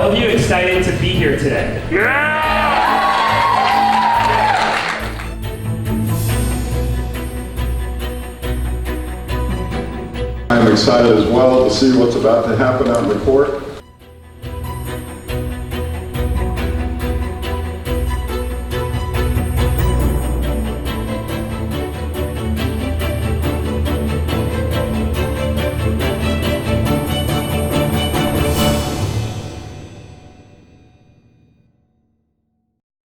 all of you excited to be here today? I'm excited as well to see what's about to happen out in the court.